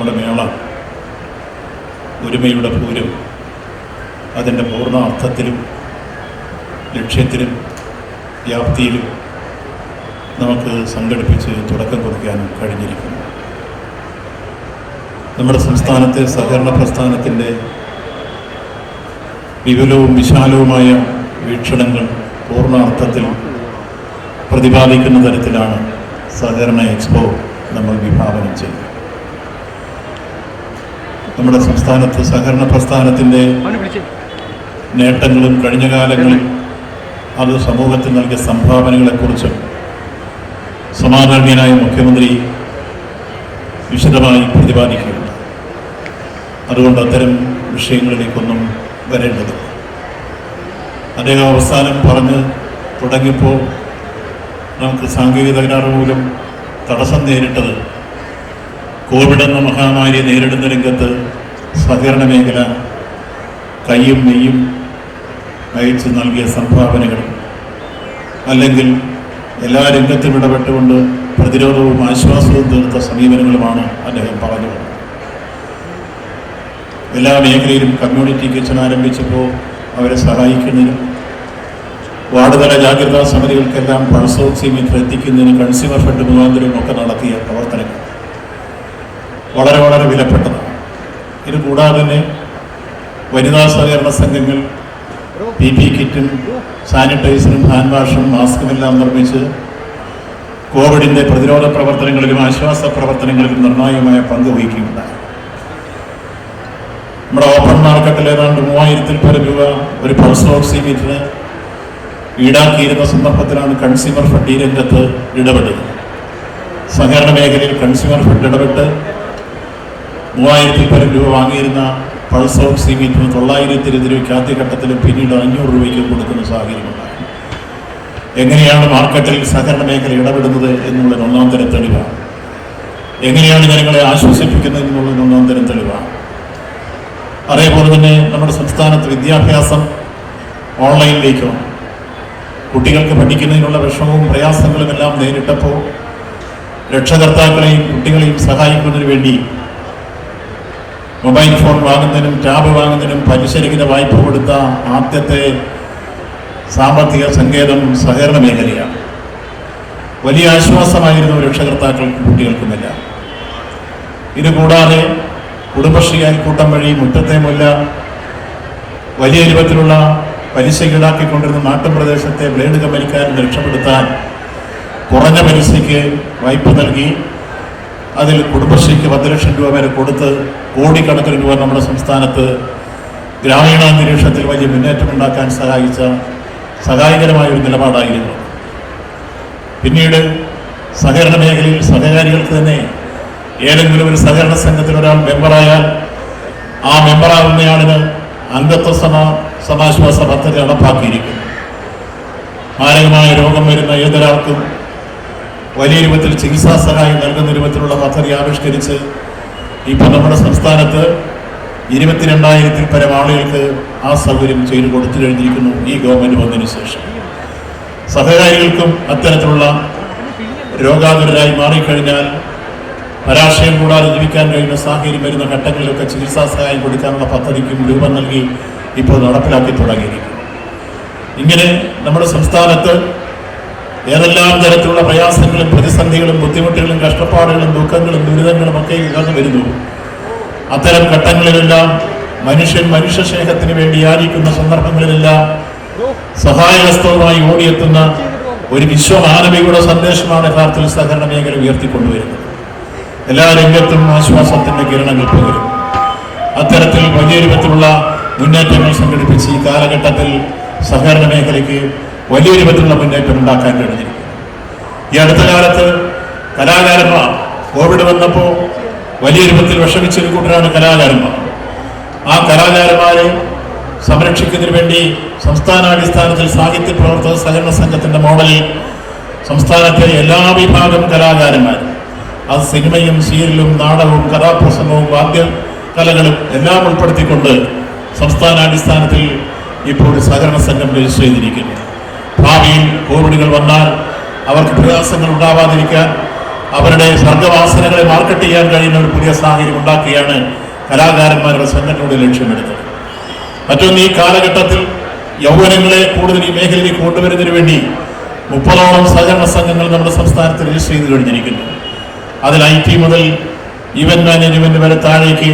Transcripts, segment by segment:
നമ്മുടെ മേള ഒരുമയുടെ പൂരം അതിൻ്റെ പൂർണ്ണ അർത്ഥത്തിലും ലക്ഷ്യത്തിലും വ്യാപ്തിയിലും നമുക്ക് സംഘടിപ്പിച്ച് തുടക്കം കുറിക്കാനും കഴിഞ്ഞിരിക്കുന്നു. നമ്മുടെ സംസ്ഥാനത്തെ സഹകരണ പ്രസ്ഥാനത്തിൻ്റെ വിപുലവും വിശാലവുമായ വീക്ഷണങ്ങൾ പൂർണ്ണ അർത്ഥത്തിൽ പ്രതിപാദിക്കുന്ന തരത്തിലാണ് സഹകരണ എക്സ്പോ നമ്മൾ വിഭാവനം ചെയ്യുന്നത്. നമ്മുടെ സംസ്ഥാനത്ത് സഹകരണ പ്രസ്ഥാനത്തിൻ്റെ നേട്ടങ്ങളും കഴിഞ്ഞ കാലങ്ങളിൽ അത് സമൂഹത്തിൽ നൽകിയ സംഭാവനകളെക്കുറിച്ചും സമാദരണീയനായ മുഖ്യമന്ത്രി വിശദമായി പ്രതിപാദിക്കുകയുണ്ട്. അതുകൊണ്ട് അത്തരം വിഷയങ്ങളിലേക്കൊന്നും വരേണ്ടത്. അദ്ദേഹം അവസാനം പറഞ്ഞ് തുടങ്ങിയപ്പോൾ നമുക്ക് സാങ്കേതിക തകരാറ് മൂലം തടസ്സം നേരിട്ടത് കോവിഡ് എന്ന മഹാമാരിയെ നേരിടുന്ന രംഗത്ത് സഹകരണ മേഖല കയ്യും നെയ്യും അയച്ചു നൽകിയ സംഭാവനകളും അല്ലെങ്കിൽ എല്ലാ രംഗത്തും ഇടപെട്ടുകൊണ്ട് പ്രതിരോധവും ആശ്വാസവും തീർത്ത സമീപനങ്ങളുമാണ് അദ്ദേഹം പറഞ്ഞത്. എല്ലാ മേഖലയിലും കമ്മ്യൂണിറ്റി കിച്ചൺ ആരംഭിച്ചപ്പോൾ അവരെ സഹായിക്കുന്നതിനും വാർഡ് തല ജാഗ്രതാ സമിതികൾക്കെല്ലാം പൾസ് ഓക്സിമീറ്റർ എത്തിക്കുന്നതിന് കൺസ്യൂമർ ഫെഡ് മുഖാന്തരവും ഒക്കെ നടത്തിയ പ്രവർത്തനങ്ങൾ വളരെ വളരെ വിലപ്പെട്ടതാണ്. ഇത് കൂടാതെ തന്നെ വനിതാ സഹകരണ സംഘങ്ങൾ PP കിറ്റും സാനിറ്റൈസറും ഹാൻഡ് വാഷും മാസ്കുമെല്ലാം നിർമ്മിച്ച് കോവിഡിൻ്റെ പ്രതിരോധ പ്രവർത്തനങ്ങളിലും ആശ്വാസ പ്രവർത്തനങ്ങളിലും നിർണായകമായ പങ്ക് വഹിക്കുകയുണ്ടായി. നമ്മുടെ ഓപ്പൺ മാർക്കറ്റിൽ ഏതാണ്ട് 3000-ൽ പരം രൂപ ഒരു പൾസ് ഓക്സിമീറ്ററിന് ഈടാക്കിയിരുന്ന സന്ദർഭത്തിലാണ് കൺസ്യൂമർ ഫെഡ് ഈ രംഗത്ത് ഇടപെട്ടത്. സഹകരണ മേഖലയിൽ കൺസ്യൂമർ ഫെഡ് ഇടപെട്ട് 3000-ൽ പരം രൂപ വാങ്ങിയിരുന്ന പൾസ് ഓക്സിമീറ്ററിന് 920 രൂപയ്ക്ക് ആദ്യഘട്ടത്തിലും പിന്നീട് 500 രൂപയ്ക്ക് കൊടുക്കുന്ന സാഹചര്യമുണ്ടായി. എങ്ങനെയാണ് മാർക്കറ്റിൽ സഹകരണ മേഖല ഇടപെടുന്നത് എന്നുള്ളതിന് ഒന്നാം തരം തെളിവാണ്. എങ്ങനെയാണ് ജനങ്ങളെ ആശ്വസിപ്പിക്കുന്നത് എന്നുള്ളതിന് ഒന്നാം തരം തെളിവാണ്. അതേപോലെ തന്നെ നമ്മുടെ സംസ്ഥാനത്ത് വിദ്യാഭ്യാസം ഓൺലൈനിലേക്കോ കുട്ടികൾക്ക് പഠിക്കുന്നതിനുള്ള വിഷമവും പ്രയാസങ്ങളും എല്ലാം നേരിട്ടപ്പോൾ രക്ഷകർത്താക്കളെയും കുട്ടികളെയും സഹായിക്കുന്നതിന് വേണ്ടി മൊബൈൽ ഫോൺ വാങ്ങുന്നതിനും ടാബ് വാങ്ങുന്നതിനും പലിശരഹിത വായ്പ കൊടുത്ത ആദ്യത്തെ സാമ്പത്തിക സങ്കേതം സഹകരണ മേഖലയാണ്. വലിയ ആശ്വാസമായിരുന്നു രക്ഷകർത്താക്കൾക്കും കുട്ടികൾക്കുമെല്ലാം. ഇതുകൂടാതെ കുടുംബശ്രീ അയൽക്കൂട്ടം വഴി മുറ്റത്തെ മുല്ല വലിയ രൂപത്തിലുള്ള പലിശ ഈടാക്കിക്കൊണ്ടിരുന്ന നാട്ടുപ്രദേശത്തെ ബ്ലേഡ് കമ്പനിക്കാരനെ രക്ഷപ്പെടുത്താൻ കുറഞ്ഞ പലിശയ്ക്ക് വായ്പ നൽകി അതിൽ കുടുംബശ്രീക്ക് 10 ലക്ഷം രൂപ വരെ കൊടുത്ത് കോടിക്കണക്കിന് രൂപ നമ്മുടെ സംസ്ഥാനത്ത് ഗ്രാമീണ അന്തരീക്ഷത്തിൽ വലിയ മുന്നേറ്റമുണ്ടാക്കാൻ സഹായിച്ച സഹായകരമായ ഒരു നിലപാടായിരുന്നു. പിന്നീട് സഹകരണ മേഖലയിൽ സഹകാരികൾക്ക് തന്നെ ഏതെങ്കിലും ഒരു സഹകരണ സംഘത്തിൽ ഒരാൾ മെമ്പറായാൽ ആ മെമ്പറാകുന്നയാളിന് അംഗത്വ സമാശ്വാസ പദ്ധതി നടപ്പാക്കിയിരിക്കുന്നു. മാരകമായ രോഗം വരുന്ന ഏതൊരാൾക്കും വലിയ രൂപത്തിൽ ചികിത്സാ സഹായം നൽകുന്ന രൂപത്തിലുള്ള പദ്ധതി ആവിഷ്കരിച്ച് ഇപ്പോൾ നമ്മുടെ സംസ്ഥാനത്ത് 22,000-ൽ പരം ആളുകൾക്ക് ആ സൗകര്യം ചെയ്തു കൊടുത്തു കഴിഞ്ഞിരിക്കുന്നു ഈ ഗവൺമെൻറ് വന്നതിന് ശേഷം. സഹകാരികൾക്കും അത്തരത്തിലുള്ള രോഗാതുരരായി മാറിക്കഴിഞ്ഞാൽ പരാശയം കൂടാതെ ജീവിക്കാൻ കഴിയുന്ന സാഹചര്യം വരുന്ന ഘട്ടങ്ങളിലൊക്കെ ചികിത്സാ സഹായം കൊടുക്കാനുള്ള പദ്ധതിക്കും രൂപം നൽകി ഇപ്പോൾ നടപ്പിലാക്കി തുടങ്ങിയിരിക്കുന്നു. ഇങ്ങനെ നമ്മുടെ സംസ്ഥാനത്ത് ഏതെല്ലാം തരത്തിലുള്ള പ്രയാസങ്ങളും പ്രതിസന്ധികളും ബുദ്ധിമുട്ടുകളും കഷ്ടപ്പാടുകളും ദുഃഖങ്ങളും ദുരിതങ്ങളും ഒക്കെ ഉയർന്നു വരുന്നു. അത്തരം ഘട്ടങ്ങളിലെല്ലാം മനുഷ്യ സ്നേഹത്തിന് വേണ്ടി യാചിക്കുന്ന സന്ദർഭങ്ങളിലെല്ലാം സഹായഹസ്തവുമായി ഓടിയെത്തുന്ന ഒരു വിശ്വമാനവികയുടെ സന്ദേശമാണ് യഥാർത്ഥത്തിൽ സഹകരണ മേഖല ഉയർത്തിക്കൊണ്ടുവരുന്നത്. എല്ലാ രംഗത്തും ആശ്വാസത്തിന്റെ കിരണങ്ങൾ പകരും. അത്തരത്തിൽ വലിയ രൂപത്തിലുള്ള മുന്നേറ്റങ്ങൾ സംഘടിപ്പിച്ച് ഈ കാലഘട്ടത്തിൽ സഹകരണ മേഖലയ്ക്ക് വലിയ രൂപത്തിലുള്ള മുന്നേറ്റം ഉണ്ടാക്കാൻ കഴിഞ്ഞിരിക്കുന്നു. ഈ അടുത്ത കാലത്ത് കലാകാരന്മാർ കോവിഡ് വന്നപ്പോൾ വലിയ രൂപത്തിൽ വിഷമിച്ചൊരു കൂട്ടരാണ് കലാകാരന്മാർ. ആ കലാകാരന്മാരെ സംരക്ഷിക്കുന്നതിന് വേണ്ടി സംസ്ഥാനാടിസ്ഥാനത്തിൽ സാഹിത്യ പ്രവർത്തക സഹകരണ സംഘത്തിന്റെ മോഡലിൽ സംസ്ഥാനത്തെ എല്ലാ വിഭാഗം കലാകാരന്മാരും, അത് സിനിമയും സീരിയലും നാടകവും കഥാപ്രസംഗവും വാദ്യകലകളും എല്ലാം ഉൾപ്പെടുത്തിക്കൊണ്ട് സംസ്ഥാനാടിസ്ഥാനത്തിൽ ഇപ്പോൾ ഒരു സഹകരണ സംഘം രജിസ്റ്റർ ചെയ്തിരിക്കുന്നു. ഭാവിയിൽ കോവിഡുകൾ വന്നാൽ അവർക്ക് പ്രയാസങ്ങൾ ഉണ്ടാവാതിരിക്കാൻ അവരുടെ സർഗവാസനകളെ മാർക്കറ്റ് ചെയ്യാൻ കഴിയുന്ന ഒരു പുതിയ സാഹചര്യം ഉണ്ടാക്കുകയാണ് കലാകാരന്മാരുടെ സംഘടനയുടെ ലക്ഷ്യമെടുത്തത്. മറ്റൊന്ന്, ഈ കാലഘട്ടത്തിൽ യൗവനങ്ങളെ കൂടുതൽ ഈ മേഖലയിലേക്ക് കൊണ്ടുവരുന്നതിന് വേണ്ടി 30ഓളം സഹകരണ സംഘങ്ങൾ നമ്മുടെ സംസ്ഥാനത്ത് രജിസ്റ്റർ ചെയ്ത് കഴിഞ്ഞിരിക്കുന്നു. അതിൽ IT മുതൽ ഇവന്റ് മാനേജ്മെന്റ് വരെ താഴേക്ക്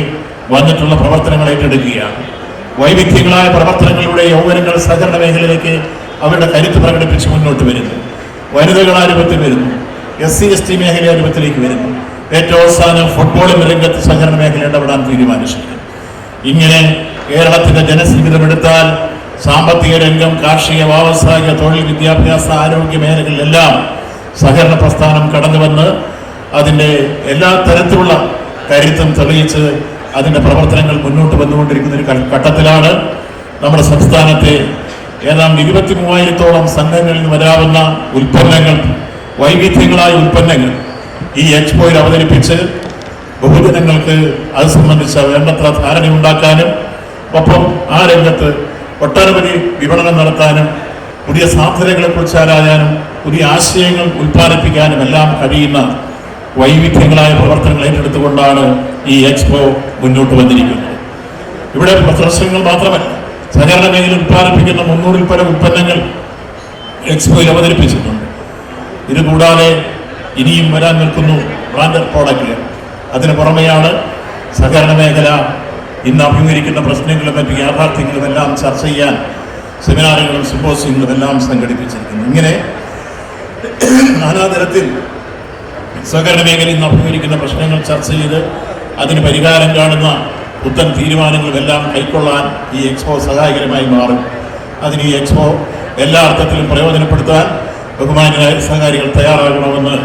വന്നിട്ടുള്ള പ്രവർത്തനങ്ങൾ ഏറ്റെടുക്കുകയാണ്. വൈവിധ്യങ്ങളായ പ്രവർത്തനങ്ങളിലൂടെ യൗവനങ്ങൾ സഹകരണ മേഖലയിലേക്ക് അവരുടെ കരുത്ത് പ്രകടിപ്പിച്ച് മുന്നോട്ട് വരുന്നു. വനിതകൾ ആരംഭത്തിൽ വരുന്നു, SC/ST മേഖല ആരംഭത്തിലേക്ക് വരുന്നു. ഏറ്റവും അവസാനം ഫുട്ബോളിന്റെ രംഗത്ത് സഹകരണ മേഖല ഇടപെടാൻ തീരുമാനിച്ചിരിക്കുന്നു. ഇങ്ങനെ കേരളത്തിന്റെ ജനജീവിതം എടുത്താൽ സാമ്പത്തിക രംഗം, കാർഷിക, വ്യാവസായിക, തൊഴിൽ, വിദ്യാഭ്യാസ, ആരോഗ്യ മേഖലകളിലെല്ലാം സഹകരണ പ്രസ്ഥാനം കടന്നു വന്ന് അതിൻ്റെ എല്ലാ തരത്തിലുള്ള കരുത്തും തെളിയിച്ച് അതിൻ്റെ പ്രവർത്തനങ്ങൾ മുന്നോട്ട് വന്നുകൊണ്ടിരിക്കുന്ന ഒരു ഘട്ടത്തിലാണ് നമ്മുടെ സംസ്ഥാനത്തെ ഏതാണ്ട് 23,000-ഓളം സംഘങ്ങളിൽ നിന്ന് വരാവുന്ന ഉൽപ്പന്നങ്ങൾ, വൈവിധ്യങ്ങളായ ഉൽപ്പന്നങ്ങൾ ഈ എക്സ്പോയിൽ അവതരിപ്പിച്ച് ബഹുജനങ്ങൾക്ക് അത് സംബന്ധിച്ച വേണ്ടത്ര ധാരണയുണ്ടാക്കാനും ഒപ്പം ആ രംഗത്ത് ഒട്ടനവധി വിപണനം നടത്താനും പുതിയ സാധ്യതകളെക്കുറിച്ച് ആരായാനും പുതിയ ആശയങ്ങൾ ഉൽപ്പാദിപ്പിക്കാനും എല്ലാം കഴിയുന്ന വൈവിധ്യങ്ങളായ പ്രവർത്തനങ്ങൾ ഏറ്റെടുത്തുകൊണ്ടാണ് ഈ എക്സ്പോ മുന്നോട്ട് വന്നിരിക്കുന്നത്. ഇവിടെ പ്രദർശനങ്ങൾ മാത്രമല്ല, സഹകരണ മേഖല ഉൽപ്പാദിപ്പിക്കുന്ന 300-ൽ പരം ഉൽപ്പന്നങ്ങൾ എക്സ്പോയിൽ അവതരിപ്പിച്ചിട്ടുണ്ട്. ഇതുകൂടാതെ ഇനിയും വരാൻ നിൽക്കുന്നു ബ്രാൻഡഡ് പ്രോഡക്റ്റുകൾ. അതിന് പുറമെയാണ് സഹകരണ മേഖല ഇന്ന് അഭിമുഖീകരിക്കുന്ന പ്രശ്നങ്ങളും മറ്റു യാഥാർത്ഥ്യങ്ങളും എല്ലാം ചർച്ച ചെയ്യാൻ സെമിനാറുകളും സിമ്പോസിയങ്ങളും എല്ലാം സംഘടിപ്പിച്ചിരിക്കുന്നു. ഇങ്ങനെ നാനാതരത്തിൽ സഹകരണ മേഖലയിൽ നിന്ന് അഭിമുഖീകരിക്കുന്ന പ്രശ്നങ്ങൾ ചർച്ച ചെയ്ത് അതിന് പരിഹാരം കാണുന്ന പുത്തൻ തീരുമാനങ്ങളുമെല്ലാം കൈക്കൊള്ളാൻ ഈ എക്സ്പോ സഹായകരമായി മാറും. അതിന് ഈ എക്സ്പോ എല്ലാ അർത്ഥത്തിലും പ്രയോജനപ്പെടുത്താൻ ബഹുമാന്യരായ സഹകാരികൾ തയ്യാറാകണമെന്ന്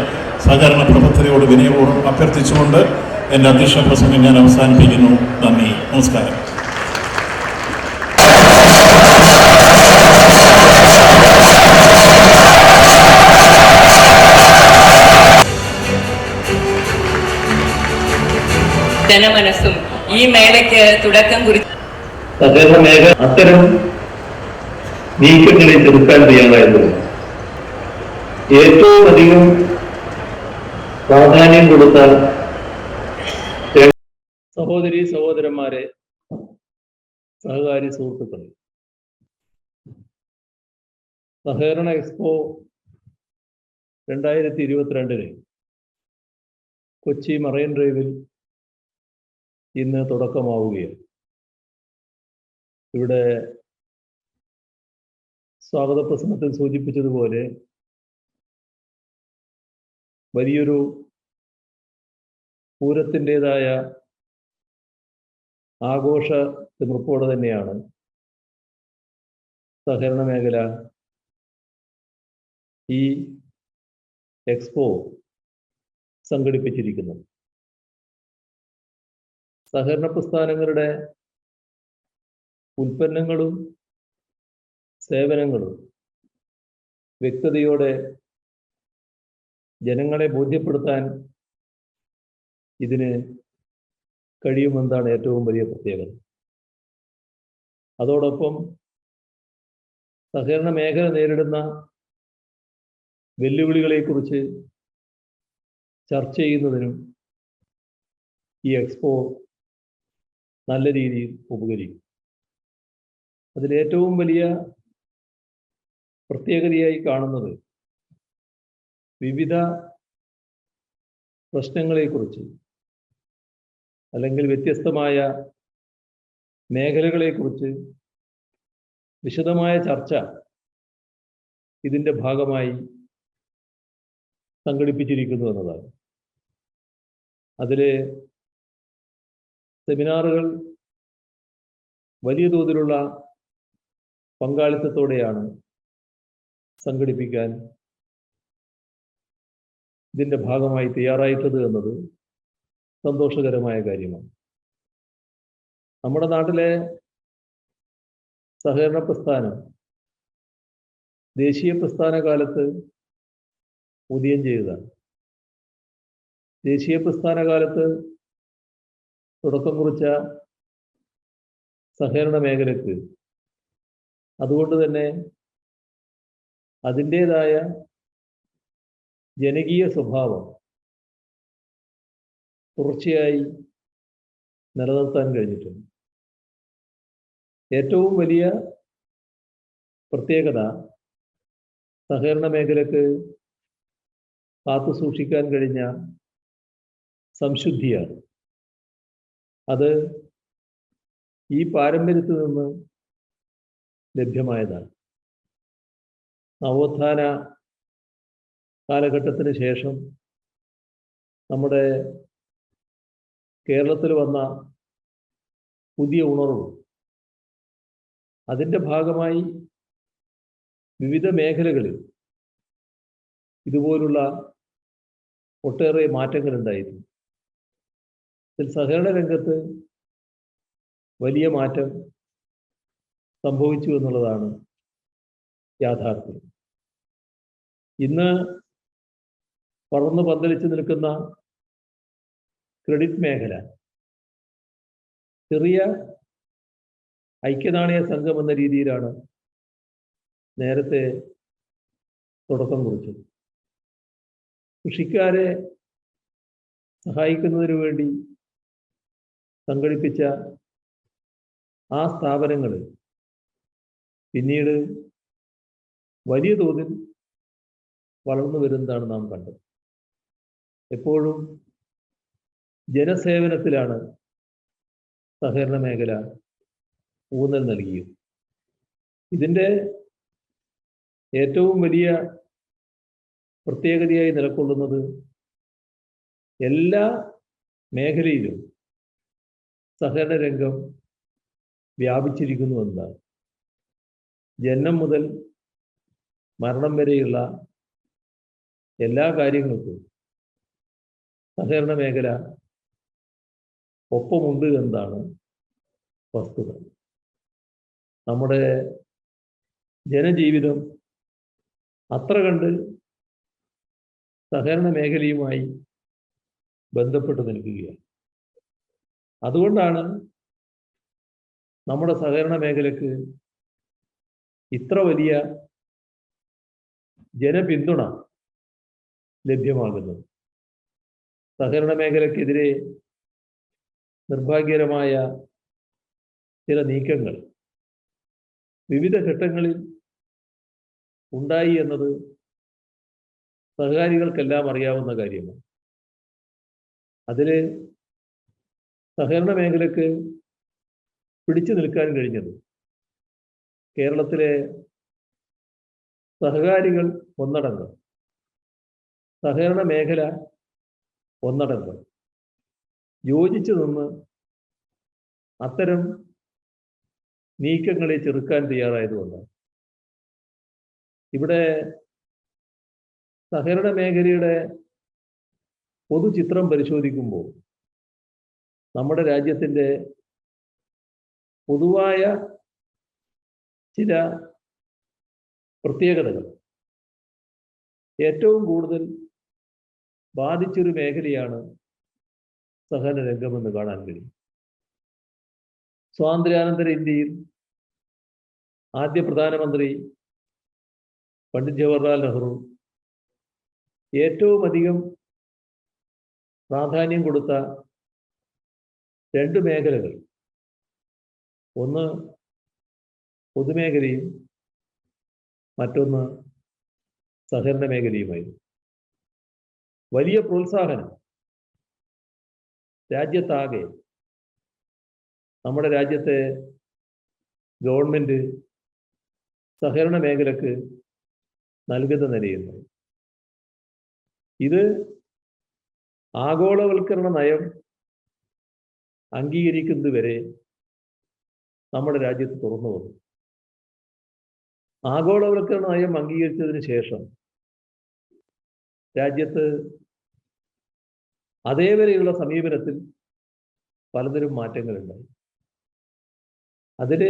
സഹകരണ പ്രവർത്തകരോട് വിനയപൂർവ്വം അഭ്യർത്ഥിച്ചുകൊണ്ട് എൻ്റെ അധ്യക്ഷ പ്രസംഗം ഞാൻ അവസാനിപ്പിക്കുന്നു. നന്ദി, നമസ്കാരം. ജനമനസ്സും ഈ മേളയ്ക്ക് തുടക്കം കുറിച്ചു. സഹകരണ മേഖല അത്തരം നീക്കങ്ങളെ ചെറുക്കാൻ തയ്യാറായിരുന്നു. ഏറ്റവും അധികം പ്രാധാന്യം കൊടുത്താൽ സഹോദരി സഹോദരന്മാരെ, സഹകാരി സുഹൃത്തുക്കളെ, സഹകരണ എക്സ്പോ 2022 കൊച്ചി മറൈൻ ഡ്രൈവിൽ ഇന്ന് തുടക്കമാവുകയാണ്. ഇവിടെ സ്വാഗത പ്രസംഗത്തിൽ സൂചിപ്പിച്ചതുപോലെ വലിയൊരു പൂരത്തിൻ്റെതായ ആഘോഷ തിമിർപ്പോടെ തന്നെയാണ് സഹകരണ മേഖല ഈ എക്സ്പോ സംഘടിപ്പിച്ചിരിക്കുന്നത്. സഹകരണ പ്രസ്ഥാനങ്ങളുടെ ഉൽപ്പന്നങ്ങളും സേവനങ്ങളും വ്യക്തതയോടെ ജനങ്ങളെ ബോധ്യപ്പെടുത്താൻ ഇതിന് കഴിയുമെന്നാണ് ഏറ്റവും വലിയ പ്രത്യേകത. അതോടൊപ്പം സഹകരണ മേഖല നേരിടുന്ന വെല്ലുവിളികളെക്കുറിച്ച് ചർച്ച ചെയ്യുന്നതിനും ഈ എക്സ്പോ നല്ല രീതിയിൽ ഉപകരിക്കും. അതിലേറ്റവും വലിയ പ്രത്യേകതയായി കാണുന്നത് വിവിധ പ്രശ്നങ്ങളെക്കുറിച്ച് അല്ലെങ്കിൽ വ്യത്യസ്തമായ മേഖലകളെക്കുറിച്ച് വിശദമായ ചർച്ച ഇതിൻ്റെ ഭാഗമായി സംഘടിപ്പിച്ചിരിക്കുന്നു എന്നതാണ്. അതിൽ സെമിനാറുകൾ വലിയ തോതിലുള്ള പങ്കാളിത്തത്തോടെയാണ് സംഘടിപ്പിക്കാൻ ഇതിൻ്റെ ഭാഗമായി തയ്യാറായിട്ടുള്ളത് എന്നത് സന്തോഷകരമായ കാര്യമാണ്. നമ്മുടെ നാട്ടിലെ സഹകരണ പ്രസ്ഥാനം ദേശീയ പ്രസ്ഥാന കാലത്ത് ഉദയം ചെയ്തതാണ്. ദേശീയ പ്രസ്ഥാന കാലത്ത് തുടക്കം കുറിച്ച സഹകരണ മേഖലയ്ക്ക് അതുകൊണ്ട് തന്നെ അതിൻ്റേതായ ജനകീയ സ്വഭാവം തുടർച്ചയായി നിലനിർത്താൻ കഴിഞ്ഞിട്ടുണ്ട്. ഏറ്റവും വലിയ പ്രത്യേകത സഹകരണ മേഖലക്ക് കാത്തു സൂക്ഷിക്കാൻ കഴിഞ്ഞ സംശുദ്ധിയാണ്. അത് ഈ പാരമ്പര്യത്തിൽ നിന്ന് ലഭ്യമായതാണ്. നവോത്ഥാന കാലഘട്ടത്തിന് ശേഷം നമ്മുടെ കേരളത്തിൽ വന്ന പുതിയ ഉണർവ്, അതിൻ്റെ ഭാഗമായി വിവിധ മേഖലകളിൽ ഇതുപോലുള്ള ഒട്ടേറെ മാറ്റങ്ങൾ ഉണ്ടായിരുന്നു. ഇതിൽ സഹകരണ രംഗത്ത് വലിയ മാറ്റം സംഭവിച്ചു എന്നുള്ളതാണ് യാഥാർത്ഥ്യം. ഇന്ന് വളർന്നു പന്തലിച്ചു നിൽക്കുന്ന ക്രെഡിറ്റ് മേഖല ചെറിയ ഐക്യനാണയ സംഘം എന്ന രീതിയിലാണ് നേരത്തെ തുടക്കം കുറിച്ചത്. കൃഷിക്കാരെ സഹായിക്കുന്നതിന് വേണ്ടി സംഘടിപ്പിച്ച ആ സ്ഥാപനങ്ങൾ പിന്നീട് വലിയ തോതിൽ വളർന്നു വരുന്നതാണ് നാം കണ്ടത്. എപ്പോഴും ജനസേവനത്തിലാണ് സഹകരണ മേഖല ഊന്നൽ നൽകിയത്. ഇതിൻ്റെ ഏറ്റവും വലിയ പ്രത്യേകതയായി നിലകൊള്ളുന്നത് എല്ലാ മേഖലയിലും സഹകരണ രംഗം വ്യാപിച്ചിരിക്കുന്നു എന്നതാണ്. ജനനം മുതൽ മരണം വരെയുള്ള എല്ലാ കാര്യങ്ങൾക്കും സഹകരണ മേഖല ഒപ്പമുണ്ട് എന്നതാണ് വസ്തുത. നമ്മുടെ ജനജീവിതം അത്ര കണ്ട് സഹകരണ മേഖലയുമായി ബന്ധപ്പെട്ട് നിൽക്കുകയാണ്. അതുകൊണ്ടാണ് നമ്മുടെ സഹകരണ മേഖലക്ക് ഇത്ര വലിയ ജനപിന്തുണ ലഭ്യമാകുന്നത്. സഹകരണ മേഖലക്കെതിരെ നിർഭാഗ്യകരമായ ചില നീക്കങ്ങൾ വിവിധ ഘട്ടങ്ങളിൽ ഉണ്ടായി എന്നത് സഹകാരികൾക്കെല്ലാം അറിയാവുന്ന കാര്യമാണ്. അതിൽ സഹകരണ മേഖലക്ക് പിടിച്ചു നിൽക്കാൻ കഴിഞ്ഞത് കേരളത്തിലെ സഹകാരികൾ ഒന്നടങ്കം, സഹകരണ മേഖല ഒന്നടങ്കം യോജിച്ചു നിന്ന് അത്തരം നീക്കങ്ങളെ ചെറുക്കാൻ തയ്യാറായതുകൊണ്ടാണ്. ഇവിടെ സഹകരണ മേഖലയുടെ പൊതുചിത്രം പരിശോധിക്കുമ്പോൾ നമ്മുടെ രാജ്യത്തിൻ്റെ പൊതുവായ ചില പ്രത്യേകതകൾ ഏറ്റവും കൂടുതൽ ബാധിച്ചൊരു മേഖലയാണ് സഹകരണ രംഗമെന്ന് കാണാൻ കഴിയും. സ്വാതന്ത്ര്യാനന്തര ഇന്ത്യയിൽ ആദ്യ പ്രധാനമന്ത്രി പണ്ഡിറ്റ് ജവഹർലാൽ നെഹ്റു ഏറ്റവും അധികം പ്രാധാന്യം കൊടുത്ത രണ്ട് മേഖലകൾ, ഒന്ന് പൊതുമേഖലയും മറ്റൊന്ന് സഹകരണ മേഖലയുമായിരുന്നു. വലിയ പ്രോത്സാഹനം രാജ്യത്താകെ, നമ്മുടെ രാജ്യത്തെ ഗവൺമെൻറ് സഹകരണ മേഖലക്ക് നൽകുന്ന നിലയുണ്ട്. ഇത് ആഗോളവൽക്കരണ നയം അംഗീകരിക്കുന്നത് വരെ നമ്മുടെ രാജ്യത്ത് തുറന്നു വന്നു. ആഗോളവൽക്കരണ നയം അംഗീകരിച്ചതിന് ശേഷം രാജ്യത്ത് അതേവരെയുള്ള സമീപനത്തിൽ പലതരം മാറ്റങ്ങളുണ്ടായി. അതിൽ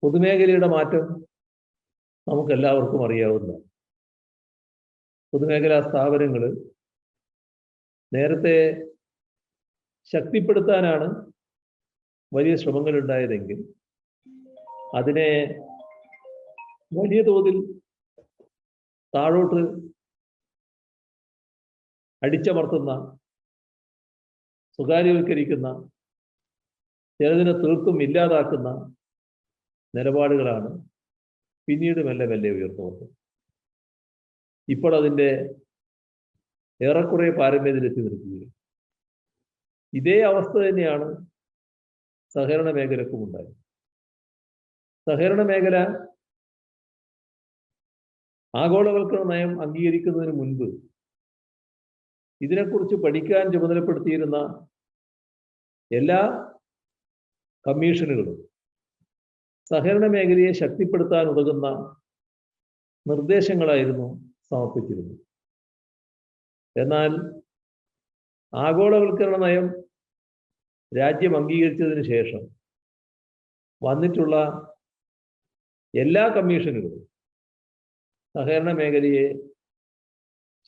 പൊതുമേഖലയുടെ മാറ്റം നമുക്കെല്ലാവർക്കും അറിയാവുന്നതാണ്. പൊതുമേഖലാ സ്ഥാപനങ്ങൾ നേരത്തെ ശക്തിപ്പെടുത്താനാണ് വലിയ ശ്രമങ്ങൾ ഉണ്ടായതെങ്കിൽ അതിനെ വലിയ തോതിൽ താഴോട്ട് അടിച്ചമർത്തുന്ന സ്വകാര്യവൽക്കരിക്കുന്ന, ചിലതിനെ തീർത്തും ഇല്ലാതാക്കുന്ന നിലപാടുകളാണ് പിന്നീട് മെല്ലെ മെല്ലെ ഉയർന്നു വന്നത്. ഇപ്പോൾ അതിൻ്റെ ഏറെക്കുറെ പാരമ്യത്തിലെത്തി നിൽക്കുകയും ഇതേ അവസ്ഥ തന്നെയാണ് സഹകരണ മേഖലക്കും ഉണ്ടായത്. സഹകരണ മേഖല ആഗോളവൽക്കരണ നയം അംഗീകരിക്കുന്നതിന് മുൻപ് ഇതിനെക്കുറിച്ച് പഠിക്കാൻ ചുമതലപ്പെടുത്തിയിരുന്ന എല്ലാ കമ്മീഷനുകളും സഹകരണ മേഖലയെ ശക്തിപ്പെടുത്താൻ ഉതകുന്ന നിർദ്ദേശങ്ങളായിരുന്നു സമർപ്പിച്ചിരുന്നത്. എന്നാൽ ആഗോളവൽക്കരണ നയം രാജ്യം അംഗീകരിച്ചതിന് ശേഷം വന്നിട്ടുള്ള എല്ലാ കമ്മീഷനുകളും സഹകരണ മേഖലയെ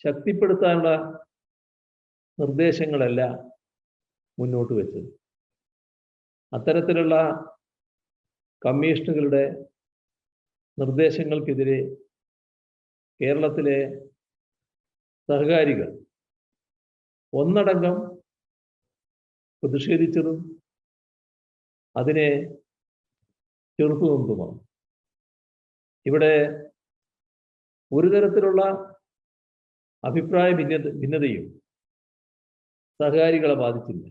ശക്തിപ്പെടുത്താനുള്ള നിർദ്ദേശങ്ങളല്ല മുന്നോട്ട് വെച്ചത്. അത്തരത്തിലുള്ള കമ്മീഷനുകളുടെ നിർദ്ദേശങ്ങൾക്കെതിരെ കേരളത്തിലെ സഹകാരികൾ ഒന്നടങ്കം പ്രതിഷേധിച്ചതും അതിനെ ചെറുത്തു നിന്നതുമാണ്. ഇവിടെ ഒരു തരത്തിലുള്ള അഭിപ്രായ ഭിന്നതയും സഹകാരികളെ ബാധിച്ചില്ല.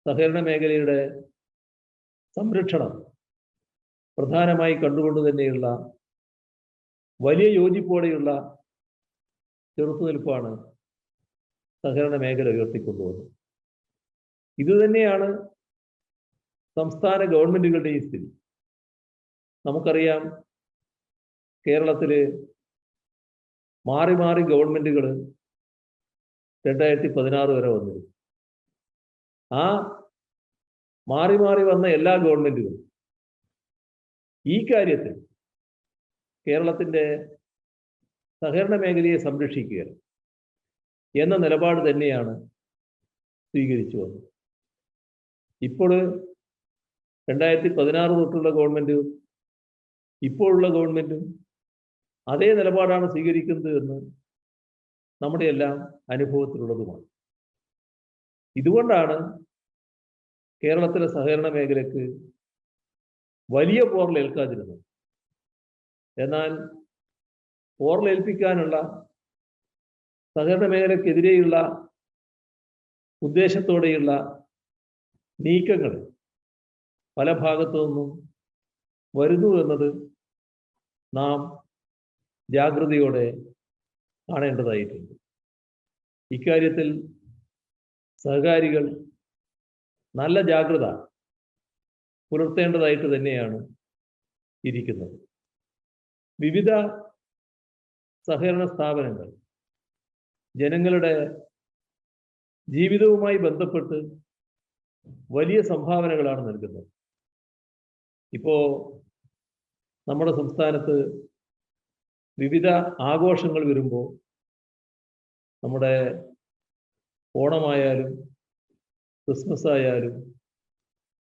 സഹകരണ മേഖലയുടെ സംരക്ഷണം പ്രധാനമായി കണ്ടുകൊണ്ട് തന്നെയുള്ള വലിയ യോജിപ്പോടെയുള്ള ചെറുത്തുനിൽപ്പാണ് സഹകരണ മേഖല ഉയർത്തിക്കൊണ്ടുവന്നത്. ഇതുതന്നെയാണ് സംസ്ഥാന ഗവൺമെന്റുകളുടെയും സ്ഥിതി. നമുക്കറിയാം, കേരളത്തിൽ മാറി മാറി ഗവൺമെന്റുകൾ 2016 വരെ വന്നിരുന്നു. ആ മാറി മാറി വന്ന എല്ലാ ഗവൺമെന്റുകളും ഈ കാര്യത്തിൽ കേരളത്തിൻ്റെ സഹകരണ മേഖലയെ സംരക്ഷിക്കുക എന്ന നിലപാട് തന്നെയാണ് സ്വീകരിച്ചു വന്നത്. ഇപ്പോൾ 2016 തൊട്ടുള്ള ഗവൺമെന്റും ഇപ്പോഴുള്ള ഗവൺമെന്റും അതേ നിലപാടാണ് സ്വീകരിക്കുന്നത് എന്ന് നമ്മുടെ എല്ലാം അനുഭവത്തിലുള്ളതുമാണ്. ഇതുകൊണ്ടാണ് കേരളത്തിലെ സഹകരണ മേഖലയ്ക്ക് വലിയ പോറലേൽക്കാതിരുന്നത്. എന്നാൽ പോറലേൽപ്പിക്കാനുള്ള സഹകരണ മേഖലയ്ക്കെതിരെയുള്ള ഉദ്ദേശത്തോടെയുള്ള നീക്കങ്ങൾ പല ഭാഗത്തു നിന്നും വരുന്നു എന്നത് നാം ജാഗ്രതയോടെ കാണേണ്ടതായിട്ടുണ്ട്. ഇക്കാര്യത്തിൽ സഹകാരികൾ നല്ല ജാഗ്രത പുലർത്തേണ്ടതായിട്ട് തന്നെയാണ് ഇരിക്കുന്നത്. വിവിധ സഹകരണ സ്ഥാപനങ്ങൾ ജനങ്ങളുടെ ജീവിതവുമായി ബന്ധപ്പെട്ട് വലിയ സംഭാവനകളാണ് നൽകുന്നത്. ഇപ്പോൾ നമ്മുടെ സംസ്ഥാനത്ത് വിവിധ ആഘോഷങ്ങൾ വരുമ്പോൾ, നമ്മുടെ ഓണമായാലും ക്രിസ്മസ് ആയാലും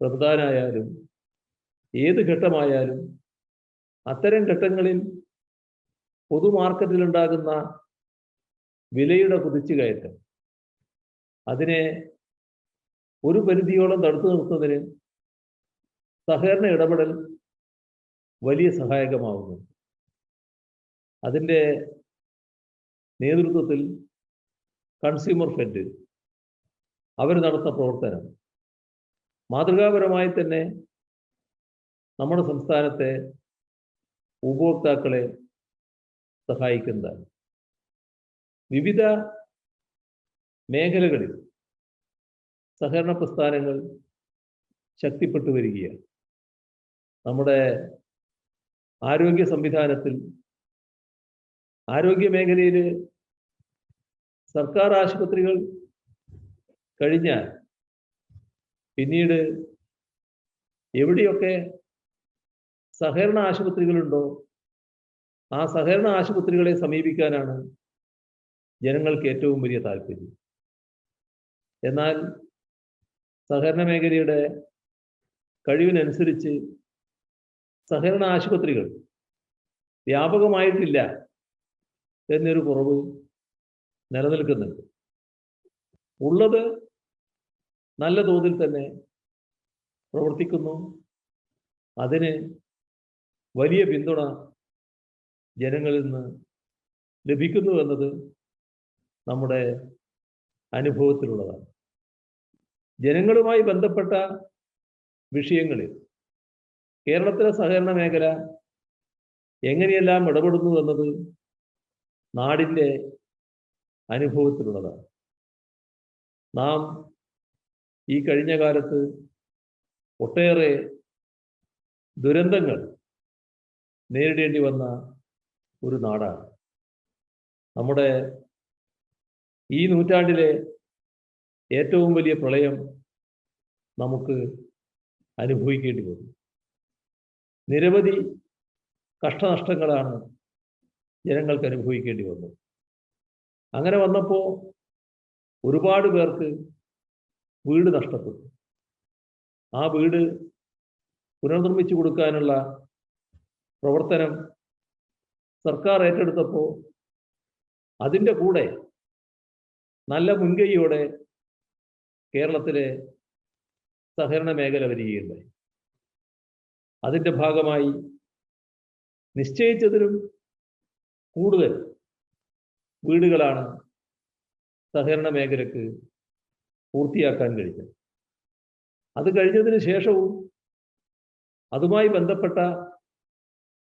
റമദാനായാലും ഏത് ഘട്ടമായാലും അത്തരം ഘട്ടങ്ങളിൽ പൊതുമാർക്കറ്റിലുണ്ടാകുന്ന വിലയുടെ കുതിച്ചുകയറ്റം അതിനെ ഒരു പരിധിയോളം തടുത്തു നിർത്തുന്നതിന് സഹകരണ ഇടപെടൽ വലിയ സഹായകമാവുന്നു. അതിൻ്റെ നേതൃത്വത്തിൽ കൺസ്യൂമർ ഫെഡ് അവർ നടത്തുന്ന പ്രവർത്തനം മാതൃകാപരമായി തന്നെ നമ്മുടെ സംസ്ഥാനത്തെ ഉപഭോക്താക്കളെ സഹായിക്കുന്നതാണ്. വിവിധ മേഖലകളിൽ സഹകരണ പ്രസ്ഥാനങ്ങൾ ശക്തിപ്പെട്ടു വരികയാണ്. നമ്മുടെ ആരോഗ്യ സംവിധാനത്തിൽ, ആരോഗ്യ മേഖലയിൽ സർക്കാർ ആശുപത്രികൾ കഴിഞ്ഞാൽ പിന്നീട് എവിടെയൊക്കെ സഹകരണ ആശുപത്രികളുണ്ടോ ആ സഹകരണ ആശുപത്രികളെ സമീപിക്കാനാണ് ജനങ്ങൾക്ക് ഏറ്റവും വലിയ താല്പര്യം. എന്നാൽ സഹകരണ മേഖലയുടെ കഴിവിനനുസരിച്ച് സഹകരണ ആശുപത്രികൾ വ്യാപകമായിട്ടില്ല എന്നൊരു കുറവ് നിലനിൽക്കുന്നുണ്ട്. ഉള്ളത് നല്ല തോതിൽ തന്നെ പ്രവർത്തിക്കുന്നു. അതിന് വലിയ പിന്തുണ ജനങ്ങളിൽ നിന്ന് ലഭിക്കുന്നു എന്നത് നമ്മുടെ അനുഭവത്തിലുള്ളതാണ്. ജനങ്ങളുമായി ബന്ധപ്പെട്ട വിഷയങ്ങളിൽ കേരളത്തിലെ സഹകരണ മേഖല എങ്ങനെയെല്ലാം ഇടപെടുന്നു എന്നത് നാടിൻ്റെ അനുഭവത്തിലുള്ളതാണ്. നാം ഈ കഴിഞ്ഞ കാലത്ത് ഒട്ടേറെ ദുരന്തങ്ങൾ നേരിടേണ്ടി വന്ന ഒരു നാടാണ്. നമ്മുടെ ഈ നൂറ്റാണ്ടിലെ ഏറ്റവും വലിയ പ്രളയം നമുക്ക് അനുഭവിക്കേണ്ടി വന്നു. നിരവധി കഷ്ടനഷ്ടങ്ങളാണ് ജനങ്ങൾക്ക് അനുഭവിക്കേണ്ടി വന്നത്. അങ്ങനെ വന്നപ്പോൾ ഒരുപാട് പേർക്ക് വീട് നഷ്ടപ്പെട്ടു. ആ വീട് പുനർനിർമ്മിച്ചു കൊടുക്കാനുള്ള പ്രവർത്തനം സർക്കാർ ഏറ്റെടുത്തപ്പോൾ അതിൻ്റെ കൂടെ നല്ല മുൻകൈയോടെ കേരളത്തിലെ സഹകരണ മേഖല വരികയുണ്ടായി. അതിൻ്റെ ഭാഗമായി നിശ്ചയിച്ചതിലും കൂടുതൽ വീടുകളാണ് സഹകരണ മേഖലക്ക് പൂർത്തിയാക്കാൻ കഴിഞ്ഞത്. അത് കഴിഞ്ഞതിന് ശേഷവും അതുമായി ബന്ധപ്പെട്ട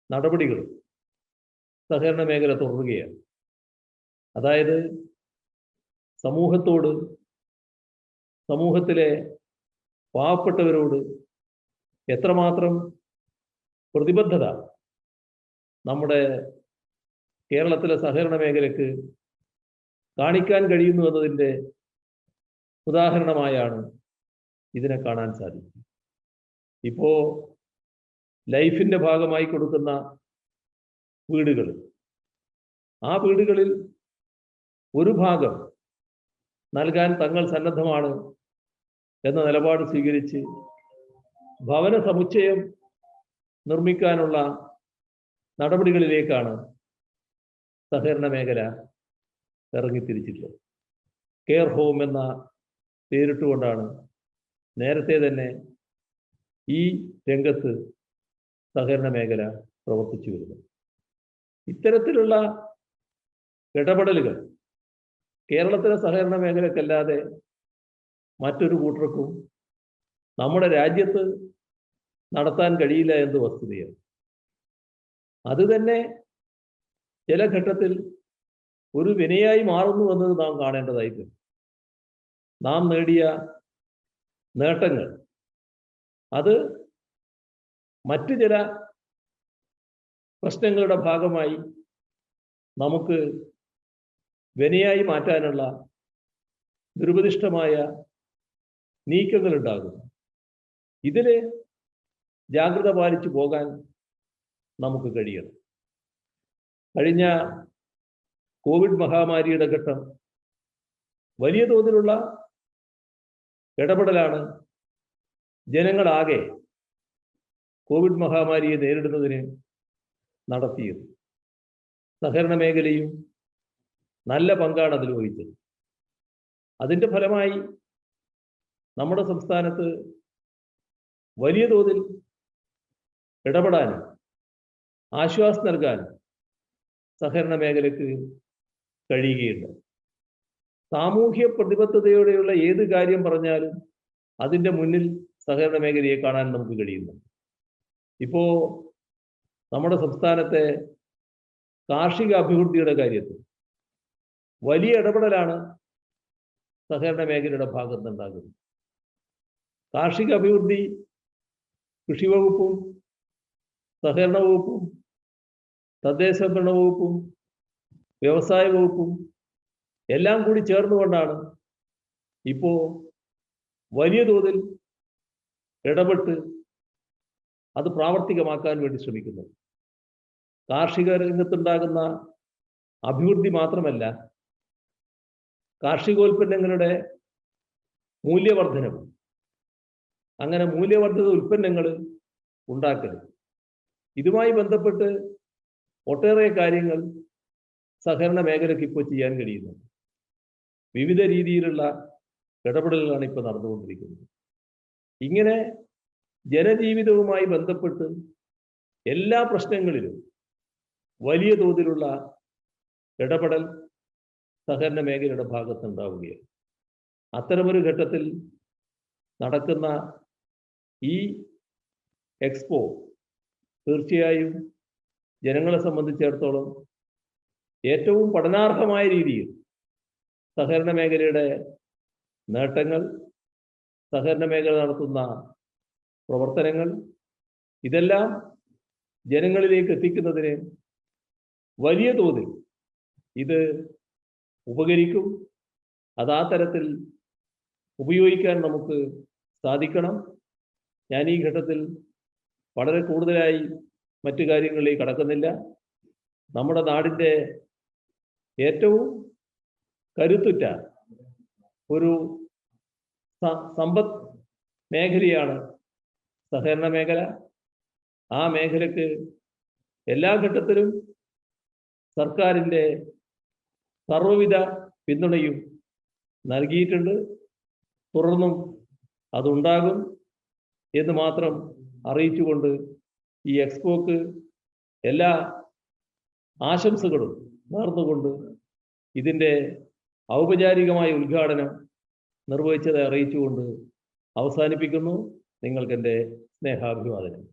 നടപടികൾ സഹകരണ മേഖല തുടരുകയാണ്. അതായത് സമൂഹത്തോട്, സമൂഹത്തിലെ പാവപ്പെട്ടവരോട് എത്രമാത്രം പ്രതിബദ്ധത നമ്മുടെ കേരളത്തിലെ സഹകരണ മേഖലയ്ക്ക് കാണിക്കാൻ കഴിയുന്നു എന്നതിൻ്റെ ഉദാഹരണമായാണ് ഇതിനെ കാണാൻ സാധിക്കും. ഇപ്പോൾ ലൈഫിൻ്റെ ഭാഗമായി കൊടുക്കുന്ന വീടുകൾ, ആ വീടുകളിൽ ഒരു ഭാഗം നൽകാൻ തങ്ങൾ സന്നദ്ധമാണ് എന്ന നിലപാട് സ്വീകരിച്ച് ഭവന സമുച്ചയം നിർമ്മിക്കാനുള്ള നടപടികളിലേക്കാണ് സഹകരണ മേഖല ഇറങ്ങിത്തിരിച്ചിട്ടുള്ളത്. കെയർ ഹോം എന്ന പേരിട്ടുകൊണ്ടാണ് നേരത്തെ തന്നെ ഈ രംഗത്ത് സഹകരണ മേഖല പ്രവർത്തിച്ചു വരുന്നത്. ഇത്തരത്തിലുള്ള ഇടപെടലുകൾ കേരളത്തിലെ സഹകരണ മേഖലക്കല്ലാതെ മറ്റൊരു കൂട്ടർക്കും നമ്മുടെ രാജ്യത്ത് നടത്താൻ കഴിയില്ല എന്ന് വസ്തുതയാണ്. അത് തന്നെ ചില ഘട്ടത്തിൽ ഒരു വിനയായി മാറുന്നു എന്നത് നാം കാണേണ്ടതായിട്ടുണ്ട്. നാം നേടിയ നേട്ടങ്ങൾ അത് മറ്റു ചില പ്രശ്നങ്ങളുടെ ഭാഗമായി നമുക്ക് വിനയായി മാറ്റാനുള്ള ദുരുപദിഷ്ടമായ നീക്കങ്ങൾ ഉണ്ടാകും. ഇതിൽ ജാഗ്രത പാലിച്ചു പോകാൻ നമുക്ക് കഴിയണം. കഴിഞ്ഞ കോവിഡ് മഹാമാരിയുടെ ഘട്ടം വലിയ തോതിലുള്ള ഇടപെടലാണ് ജനങ്ങളാകെ കോവിഡ് മഹാമാരിയെ നേരിടുന്നതിന് നടത്തിയത്. സഹകരണ മേഖലയും നല്ല പങ്കാണ് അതിൽ വഹിച്ചത്. അതിൻ്റെ ഫലമായി നമ്മുടെ സംസ്ഥാനത്ത് വലിയ തോതിൽ ഇടപെടാനും ആശ്വാസം നൽകാനും സഹകരണ മേഖലയ്ക്ക് കഴിയുകയുണ്ട്. സാമൂഹ്യ പ്രതിബദ്ധതയോടെയുള്ള ഏത് കാര്യം പറഞ്ഞാലും അതിൻ്റെ മുന്നിൽ സഹകരണ മേഖലയെ കാണാൻ നമുക്ക് കഴിയുന്നു. ഇപ്പോൾ നമ്മുടെ സംസ്ഥാനത്തെ കാർഷിക അഭിവൃദ്ധിയുടെ കാര്യത്തിൽ വലിയ ഇടപെടലാണ് സഹകരണ മേഖലയുടെ ഭാഗത്ത് ഉണ്ടാകുന്നത്. കാർഷിക അഭിവൃദ്ധി കൃഷി വകുപ്പും സഹകരണ വകുപ്പും തദ്ദേശ ഭരണ വകുപ്പും വ്യവസായ വകുപ്പും എല്ലാം കൂടി ചേർന്നുകൊണ്ടാണ് ഇപ്പോൾ വലിയ തോതിൽ ഇടപെട്ട് അത് പ്രാവർത്തികമാക്കാൻ വേണ്ടി ശ്രമിക്കുന്നത്. കാർഷിക രംഗത്തുണ്ടാകുന്ന അഭിവൃദ്ധി മാത്രമല്ല, കാർഷികോൽപ്പന്നങ്ങളുടെ മൂല്യവർദ്ധനവും, അങ്ങനെ മൂല്യവർദ്ധിത ഉൽപ്പന്നങ്ങൾ ഉണ്ടാക്കൽ, ഇതുമായി ബന്ധപ്പെട്ട് ഒട്ടേറെ കാര്യങ്ങൾ സഹകരണ മേഖലയ്ക്ക് ഇപ്പോൾ ചെയ്യാൻ കഴിയുന്നു. വിവിധ രീതിയിലുള്ള ഇടപെടലുകളാണ് ഇപ്പോൾ നടന്നുകൊണ്ടിരിക്കുന്നത്. ഇങ്ങനെ ജനജീവിതവുമായി ബന്ധപ്പെട്ട് എല്ലാ പ്രശ്നങ്ങളിലും വലിയ തോതിലുള്ള ഇടപെടൽ സഹകരണ മേഖലയുടെ ഭാഗത്തുണ്ടാവുകയാണ്. അത്തരമൊരു ഘട്ടത്തിൽ നടക്കുന്ന ഈ എക്സ്പോ തീർച്ചയായും ജനങ്ങളെ സംബന്ധിച്ചിടത്തോളം ഏറ്റവും പഠനാർഹമായ രീതിയിൽ സഹകരണ മേഖലയുടെ നേട്ടങ്ങൾ, സഹകരണ മേഖല നടത്തുന്ന പ്രവർത്തനങ്ങൾ, ഇതെല്ലാം ജനങ്ങളിലേക്ക് എത്തിക്കുന്നതിന് വലിയ തോതിൽ ഇത് ഉപകരിക്കും. അത് ആ തരത്തിൽ ഉപയോഗിക്കാൻ നമുക്ക് സാധിക്കണം. ഞാൻ ഈ ഘട്ടത്തിൽ വളരെ കൂടുതലായി മറ്റു കാര്യങ്ങളിലേക്ക് കടക്കുന്നില്ല. നമ്മുടെ നാടിൻ്റെ ഏറ്റവും കരുത്തുറ്റ ഒരു സമ്പദ് മേഖലയാണ് സഹകരണ മേഖല. ആ മേഖലയ്ക്ക് എല്ലാ ഘട്ടത്തിലും സർക്കാരിൻ്റെ സർവ്വവിധ പിന്തുണയും നൽകിയിട്ടുണ്ട്. തുടർന്നും അതുണ്ടാകും എന്ന് മാത്രം അറിയിച്ചുകൊണ്ട് ഈ എക്സ്പോക്ക് എല്ലാ ആശംസകളും നേർന്നുകൊണ്ട് ഇതിൻ്റെ ഔപചാരികമായ ഉദ്ഘാടനം നിർവഹിച്ചത് അറിയിച്ചുകൊണ്ട് അവസാനിപ്പിക്കുന്നു. നിങ്ങൾക്കെൻ്റെ സ്നേഹാഭിവാദനം.